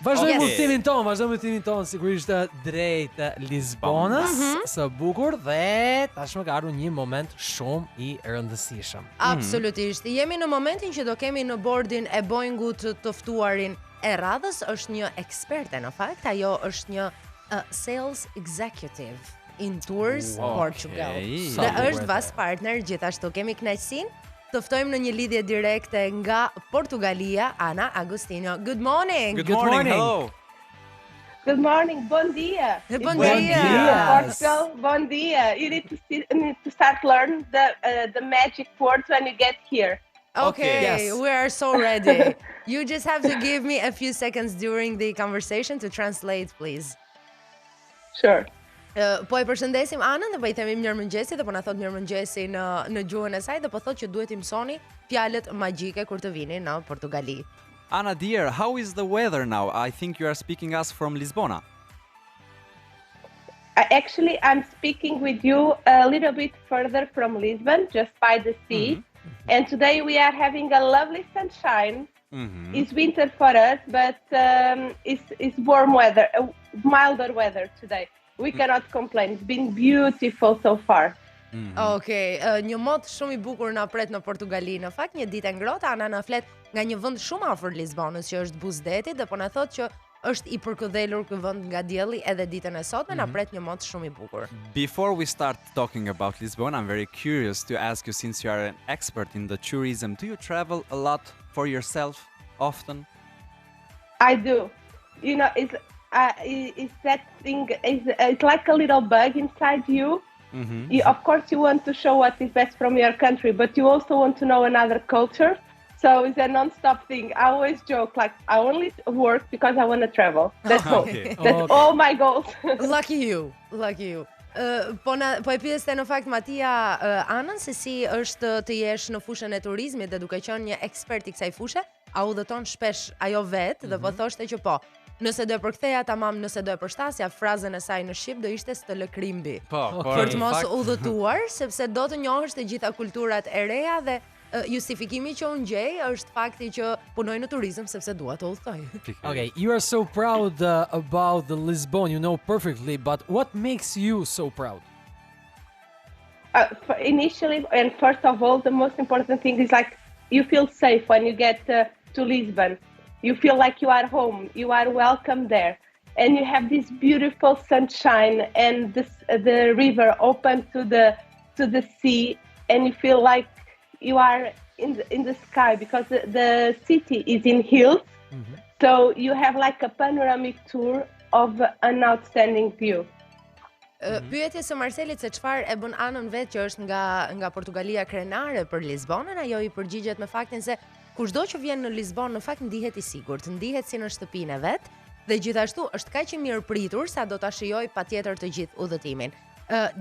Vazhdojmë udhëtimin ton, sigurisht drejt Lisbonës, së bukur dhe tashmë ka ardhur një moment shumë i rëndësishëm. Absolutisht. Jemi në momentin që do kemi në bordin e Boeingut të ftuarin e radhës, është një eksperte në fakt, ajo është një sales executive in Tours Portugal. Dhe është Vas partner, gjithashtu kemi kënaqësinë të ftojmë në një lidhje direkte nga Portugalia, Ana Agostinho. Good morning. Good morning. Hello. Good morning. Bon dia. Bon dia. Portugal. Bon dia. You need to start learn the magic words when you get here. Okay, yes. We are so ready. You just have to give me a few seconds during the conversation to translate, please. Sure. Po e përshëndesim Anën dhe po i themi mirëmëngjesi dhe po na thot mirëmëngjesi në gjuhën e saj dhe po thot që duhet i mësoni fjalët magjike kur të vini në Portugali. Anna dear, how is the weather now? I think you are speaking us from Lisbona. Actually, I'm speaking with you a little bit further from Lisbon, just by the sea. And today we are having a lovely sunshine. It's winter for us, but it's warm weather, milder weather today. We cannot complain. It's been beautiful so far. Okay, një mot shumë i bukur na pret në Portugali. Në fakt, një ditë e ngrohtë, Ana na flet nga një vend shumë afër Lisbonës, që është Buzdeti, dhe po na thot që është i përkëdhelur ky vend nga dielli edhe ditën e sotme, na pret një mot shumë i bukur. Before we start talking about Lisbon, I'm very curious to ask you, since you are an expert in the tourism, do you travel a lot for yourself often? I do. You know, it's that thing, it's like a little bug inside you. Of course you want to show what is best from your country, but you also want to know another culture. So it's a non-stop thing. I always joke, like, I only work because I want to travel. That's all. That's all my goals. Lucky you. Po e pyeste në fakt Matia Anën se si është të jesh në fushën e turizmit dhe duke qenë një ekspert i kësaj fushë, a udhëton shpesh ajo vetë dhe po thoshte që po. Nëse do e përktheja tamam, nëse do e përshtasja frazën e saj në shqip, do ishte stë lë krimbi. Për të mos udhëtuar, sepse do të njohësh të gjitha kulturat e reja dhe justifikimi që unë gjej është fakti që punoj në turizëm sepse dua të udhëtoj. Okay, you are so proud about the Lisbon, you know perfectly, but what makes you so proud? Initially, and first of all, the most important thing is like you feel safe when you get to Lisbon. You feel like you are home, you are welcome there. And you have this beautiful sunshine and the river open to the sea, and you feel like you are in the sky because the city is in hills. So you have like a panoramic tour of an outstanding view. Pyetje së Marcelit se çfarë e bën Anën vetë që është nga Portugalia krenare për Lisbonën, ajo i përgjigjet me faktin se kushdo që vjen në Lisbon në fakt ndihet i sigurt, ndihet si në shtëpinë e vet dhe gjithashtu është kaq i mirë pritur sa do ta shijoj patjetër të gjithë udhëtimin.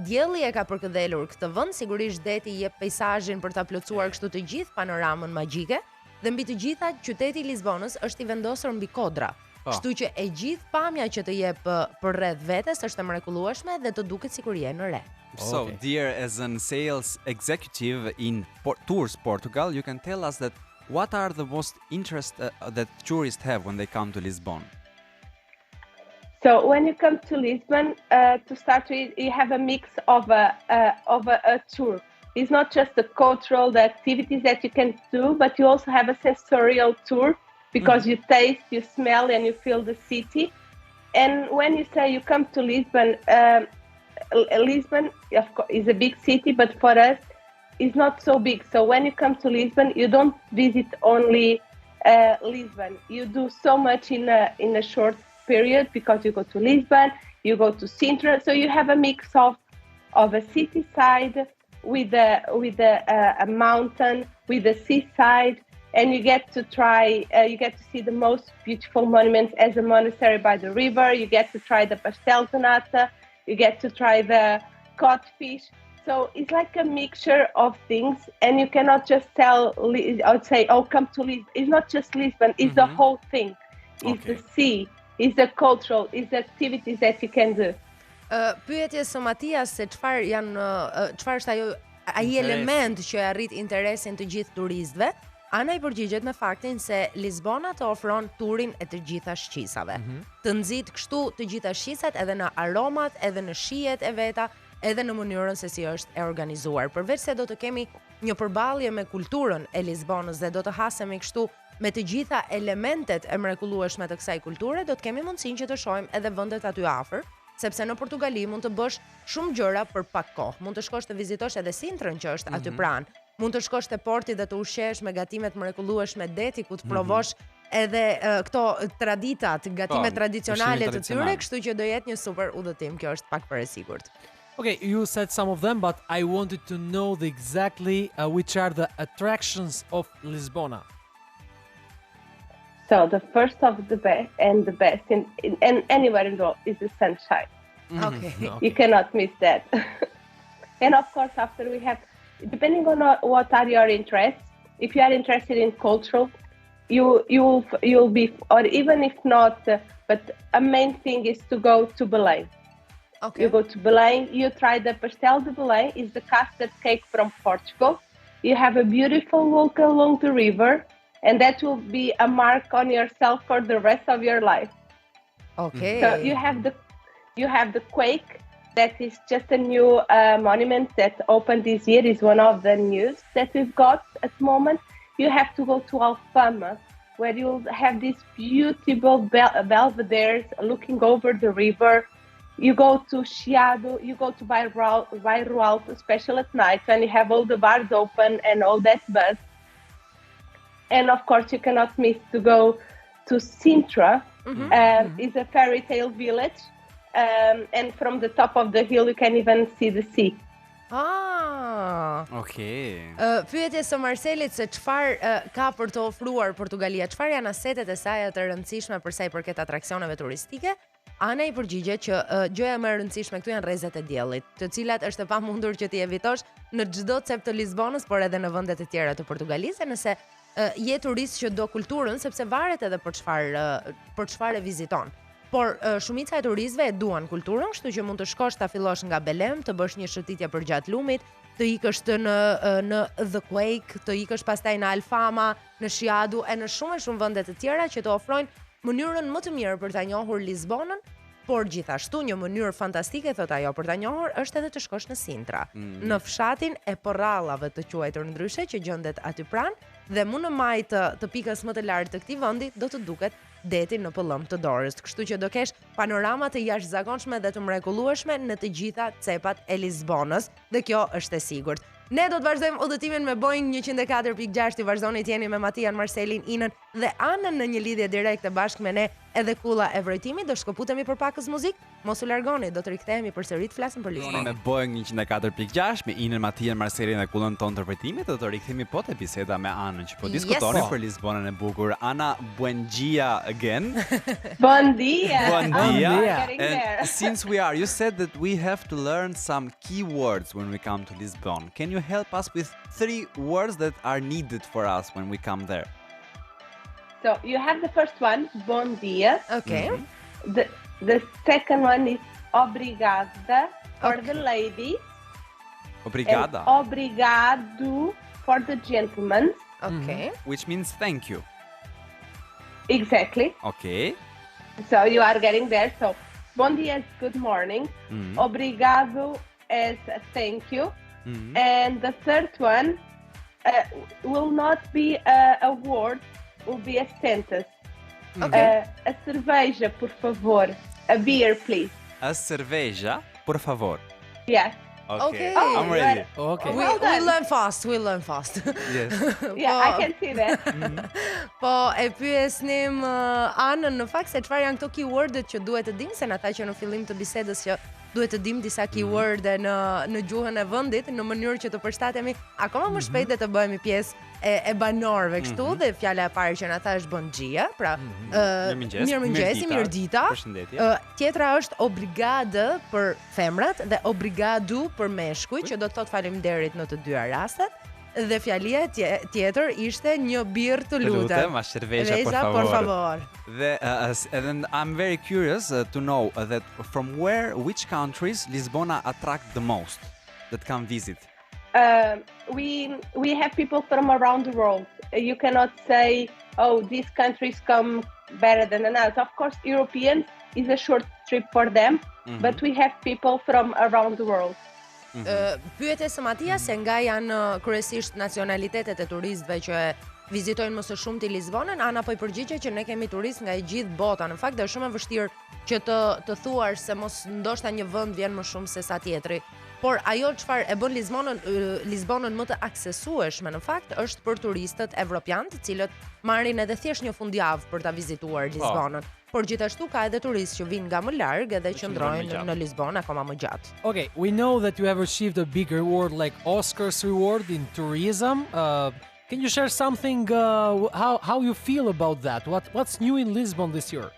Dielli e ka përkëdhelur këtë vend, sigurisht deti jep peizazhin për ta plotësuar kështu të gjithë panoramën magjike dhe mbi të gjitha qyteti i Lisbonës është i vendosur mbi kodra. Kështu që e gjithë pamja që të jep përreth vetes është e mrekullueshme dhe të duket sikur je në re. So, dear, as an sales executive in Tours Portugal, you can tell us that what are the most interest that tourists have when they come to Lisbon? So when you come to Lisbon, to start with, you have a mix of a tour. It's not just the cultural, the activities that you can do, but you also have a sensorial tour because you taste, you smell, and you feel the city. And when you say you come to Lisbon, Lisbon of course, is a big city, but for us, it's not so big. So when you come to Lisbon, you don't visit only Lisbon. You do so much in a short period because you go to Lisbon, you go to Sintra. So you have a mix of a city side with a mountain, with the seaside, and you get to see the most beautiful monuments as a monastery by the river. You get to try the pastel de nata. You get to try the codfish. So it's like a mixture of things, and you cannot just I would say, oh, come to Lisbon. It's not just Lisbon, it's the whole thing. It's the sea, it's the cultural, it's the activities that you can do. Pyetje së Matias se çfarë është ai element që arrit interesin të gjithë turistëve. Ana i përgjigjet me faktin se Lisbona të ofron turin e të gjitha shqisave. Të nxit kështu të gjitha shqisat edhe në aromat, edhe në shijet e veta, edhe në mënyrën se si është e organizuar. Përveç se do të kemi një përballje me kulturën e Lisbonës dhe do të hasemi kështu me të gjitha elementet e mrekullueshme të kësaj kulture, do të kemi mundësinë që të shohim edhe vendet aty afër, sepse në Portugali mund të bësh shumë gjëra për pak kohë. Mund të shkosh të vizitosh edhe Sintrën që është aty pranë. Mund të shkosh te porti dhe të ushqesh me gatimet mrekullueshme deti ku të provosh edhe këto traditat, gatimet tradicionale të tyre, kështu që do jetë një super udhëtim, kjo është pak për e sigurt. Okay, you said some of them, but I wanted to know exactly which are the attractions of Lisbona. So the first of the best in anywhere in the world is the sunshine. Okay. You cannot miss that. And of course, after we have, depending on what are your interests, if you are interested in cultural, you'll be, or even if not, but a main thing is to go to Belém. Okay. You go to Belém, you try the pastel de Belém, is the custard cake from Portugal. You have a beautiful walk along the river, and that will be a mark on yourself for the rest of your life. Okay. So you have the quake, that is just a new monument that opened this year, is one of the news that we've got at the moment. You have to go to Alfama, where you'll have these beautiful belvederes looking over the river. You go to Chiado, you go to Bairro Alto, especially at night when you have all the bars open and all that buzz. And of course, you cannot miss to go to Sintra. It's a fairy tale village. And from the top of the hill, you can even see the sea. Okay. Pyetje së Marcelit se çfarë ka për të ofruar Portugalia, çfarë janë asetet e saj të rëndësishme për sa i përket atraksioneve turistike? Ana i përgjigjet që gjëja më e rëndësishme këtu janë rrezet e diellit, të cilat është e pamundur që ti evitosh në çdo cep të Lisbonës, por edhe në vendet e tjera të Portugalisë, nëse je turist që do kulturën, sepse varet edhe për çfarë viziton. Por shumica e turistëve e duan kulturën, kështu që mund të shkosh ta fillosh nga Belém, të bësh një shëtitje përgjatë lumit, të ikësh në The Quake, të ikësh pastaj në Alfama, në Chiado e në shumë vende të tjera që të ofrojnë mënyrën më të mirë për ta njohur Lisbonën, por gjithashtu një mënyrë fantastike, thot ajo, për ta njohur është edhe të shkosh në Sintra, në fshatin e Porrallave të quajtur ndryshe që gjendet aty pranë, dhe më në maj të pikës më të lartë të këtij vendi do të duket deti në pëllëm të dorës. Kështu që do kesh panorama të jashtëzakonshme dhe të mrekullueshme në të gjitha cepat e Lisbonës, dhe kjo është e sigurt. Ne do të vazhdojmë udhëtimin me Boeing 104.6, ju vazhdoni të jeni me Matian, Marcelin, Inën dhe Anën në një lidhje direkte bashkë me ne edhe kulla e vrojtimit. Do shkëputemi për pakës muzikë, mos u largoni, do të rikthehemi përsëri të flasim për Lisbonë. Me Boeing 104.6, me Inën, Matian, Marcelin dhe kullën tonë të vrojtimit, do të rikthehemi po te biseda me Anën që po diskutonin për Lisbonën e bukur. Ana, buen dia again. Bon dia. Bon dia. And since you said that we have to learn some key words when we come to Lisbon. Can you help us with 3 words that are needed for us when we come there? So you have the first one, bon dia. Okay. The second one is obrigada for the ladies. Obrigada. And obrigado for the gentlemen. Okay. Which means thank you. Exactly. Okay. So you are getting there. So bon dia is good morning. Obrigado is thank you. And the third one will not be a word, will be a sentence. Okay. A cerveja, por favor. A beer, please. A cerveja, por favor. Yes. Okay. Okay. I'm ready. Okay. We Well done. learn fast, we learn fast. Yes. Yeah, I can see that. Po e pyesnim Anën në fakt se çfarë janë këto keywordet që duhet të dim, se na tha që në fillim të bisedës që duhet të dim disa keyworde në gjuhën e vendit në mënyrë që të përshtatemi akoma më shpejt dhe të bëhemi pjesë e banorëve kështu, dhe fjala e parë që na tha është bon dia, pra mirëmëngjesi, mirëdita. Përshëndetje. Tjetra është obrigada për femrat dhe obrigado për meshkuj, që do të thotë faleminderit në të dyja rastet. Dhe fjalia tjetër ishte një birr të lutem. A cerveja, por favor. And I'm very curious to know that from which countries Lisbona attract the most that come visit? we have people from around the world. You cannot say, oh, these countries come better than another. Of course, Europeans is a short trip for them, but we have people from around the world. Pyetje së Matia se nga janë kryesisht nacionalitetet e turistëve që vizitojnë më së shumti Lisbonën, Ana po I përgjigje që ne kemi turistë nga e gjithë bota. Në fakt është shumë e vështirë që të thuash se mos ndoshta një vend vjen më shumë se sa tjetri. Por ajo çfarë e bën Lisbonën më të aksesueshme në fakt është për turistët evropian, të cilët marrin edhe thjesht një fundjavë për ta vizituar Lisbonën. Por gjithashtu ka edhe turistë që vinë nga më larg edhe qëndrojnë në Lisbonë akoma më gjatë. Okay, we know that you have received a big reward like Oscar's reward in tourism. Can you share something how you feel about that? What's new in Lisbon this year?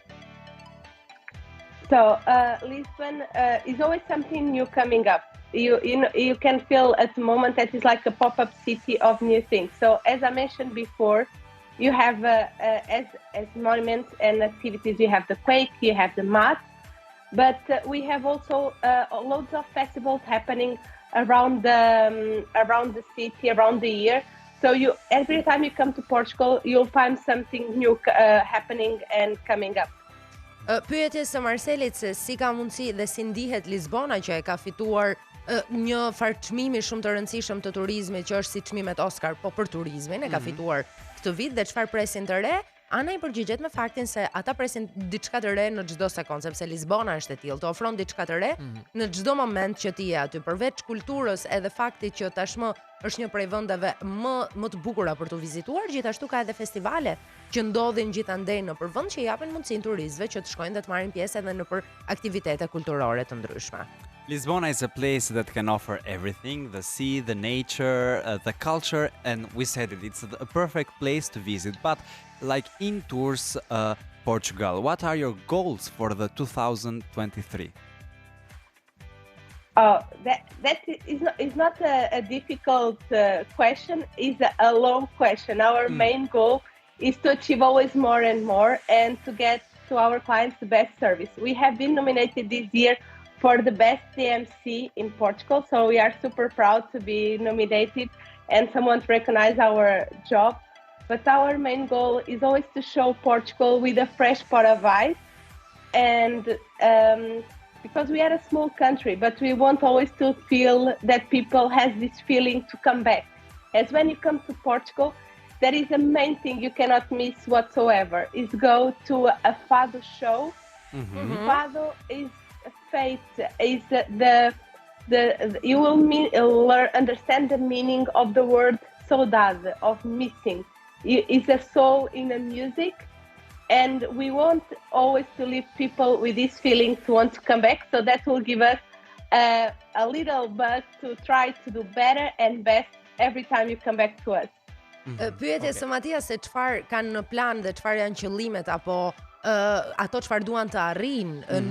So Lisbon is always something new coming up. You can feel at the moment that it's like a pop-up city of new things. So as I mentioned before, you have as monuments and activities, you have the quake, you have the madh, but we have also loads of festivals happening around the city, around the year. So every time you come to Portugal, you'll find something new happening and coming up. Pyetje së Marcelit se si ka mundësi dhe si ndihet Lisbona që e ka fituar një farë çmimi shumë të rëndësishëm të turizmit që është si çmimet Oscar, po për turizmin e ka fituar këtë vit dhe çfarë presin të re? Ana I përgjigjet me faktin se ata presin diçka të re në çdo sekond, sepse Lisbona është e tillë, të ofron diçka të re në çdo moment që ti je aty, përveç kulturës edhe faktit që tashmë është një prej vendeve më të bukura për të vizituar, gjithashtu ka edhe festivale që ndodhin gjithandej nëpër vend që japin mundësinë turistëve që të shkojnë dhe të marrin pjesë edhe nëpër aktivitete kulturore të ndryshme. Lisbona is a place that can offer everything, the sea, the nature, the culture, and we said it's a perfect place to visit. But like in Tours Portugal, what are your goals for the 2023? That is not a difficult question, it's a long question. Our main goal is to achieve always more and more and to get to our clients the best service. We have been nominated this year for the best CMC in Portugal, so we are super proud to be nominated and someone to recognize our job. But our main goal is always to show Portugal with a fresh pot of eyes, and because we are a small country, but we want always to feel that people has this feeling to come back. As when you come to Portugal, that is the main thing you cannot miss whatsoever, is go to a fado show. Fado is faith, is you will understand the meaning of the word saudade, of missing. It's a soul in the music, and we want always to leave people with this feeling to want to come back, so that will give us a little buzz to try to do better and best every time you come back to us. Pyetje së Matia se çfarë kanë në plan dhe çfarë janë qëllimet apo ato çfarë duan të arrijnë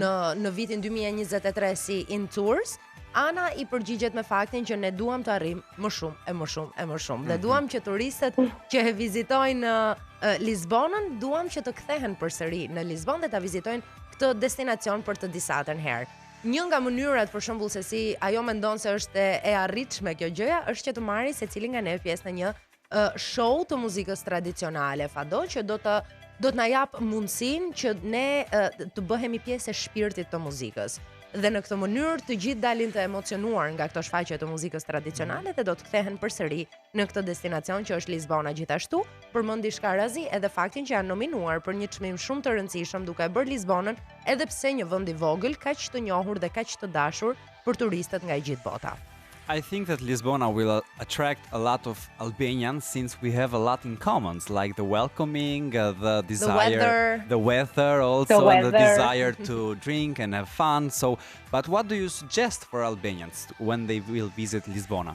në vitin 2023 si In Tours. Ana I përgjigjet me faktin që ne duam të arrijmë më shumë dhe duam që turistët që e vizitojnë Lisbonën, duam që të kthehen përsëri në Lisbonë dhe ta vizitojnë këtë destinacion për të disatën herë. Një nga mënyrat për shembull se si ajo mendon se është e arritshme kjo gjëja është që të marrë secili nga ne pjesë në një show të muzikës tradicionale fado që do të na jap mundësinë që ne të bëhemi pjesë e shpirtit të muzikës. Dhe në këtë mënyrë të gjithë dalin të emocionuar nga këto shfaqje të muzikës tradicionale dhe do të kthehen përsëri në këtë destinacion që është Lisbona. Gjithashtu, përmendi shkarazi edhe faktin që janë nominuar për një çmim shumë të rëndësishëm duke e bërë Lisbonën edhe pse një vend I vogël, kaq të njohur dhe kaq të dashur për turistët nga gjithë bota. I think that Lisbona will attract a lot of Albanians since we have a lot in common, like the welcoming, the desire, the weather also, and the desire to drink and have fun. So, but what do you suggest for Albanians when they will visit Lisbona?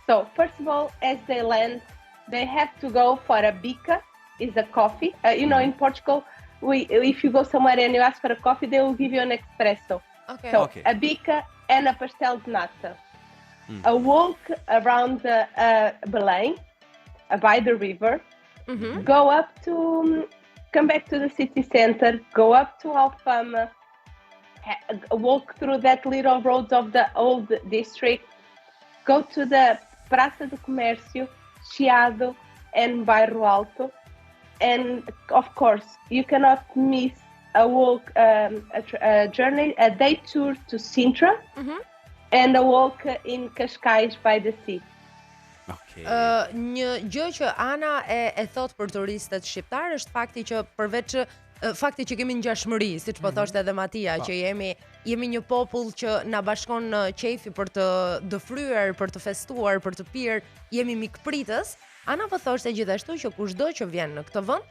So, first of all, as they land, they have to go for a bica, is a coffee. You know, in Portugal, if you go somewhere and you ask for a coffee, they will give you an espresso. Okay. So, a bica and a pastel de nata. A walk around Belém, by the river, go up to, come back to the city center, go up to Alfama, walk through that little roads of the old district, go to the Praça do Comércio, Chiado, and Bairro Alto. And of course, you cannot miss a walk, a journey, a day tour to Sintra, and a walk in Cascais by the sea. Okay. Një gjë që Ana e thot për turistët shqiptar është fakti që përveç fakti që kemi ngjashmëri, siç po thoshte edhe Matia, që jemi një popull që na bashkon qefi për të dëfryer, për të festuar, për të pirë, jemi mikpritës. Ana po thoshte gjithashtu që kushdo që vjen në këtë vend,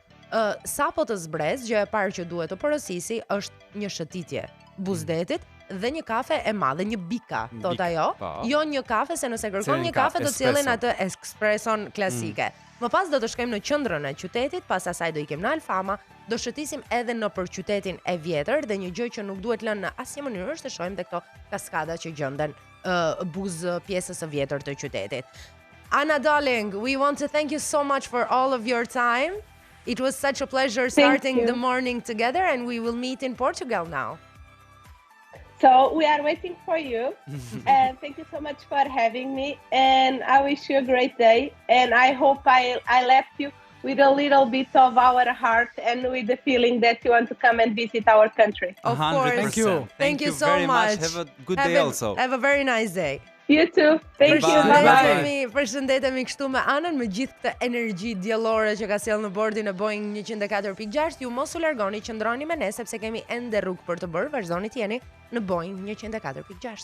sapo të zbrez, gjë e parë që duhet të porosisi është një shëtitje buzdetit dhe një kafe e madhe, një bika, thot ajo. Jo një kafe, se nëse kërkon një kafe do sillin atë espresson klasike. Më pas do të shkojmë në qendrën e qytetit, pas asaj do ikim në Alfama, do shëtisim edhe në për qytetin e vjetër dhe një gjë që nuk duhet lënë në asnjë mënyrë është të shohim këto kaskada që gjenden buz pjesës së vjetër të qytetit. Anna darling, we want to thank you so much for all of your time. It was such a pleasure starting the morning together, and we will meet in Portugal now. So we are waiting for you, and thank you so much for having me, and I wish you a great day, and I hope I left you with a little bit of our heart and with the feeling that you want to come and visit our country. Of course. Thank you. Thank you so very much. Have a good day also. Have a very nice day. You too. Thank you. Bye-bye. Përshëndetemi kështu me Anën, me gjithë këtë energji diellore që ka sjellë në bordin e Boeing 104.6. Ju mos u largoni, qëndroni me ne sepse kemi ende rrugë për të bërë. Vazhdoni të jeni në Boeing 104.6.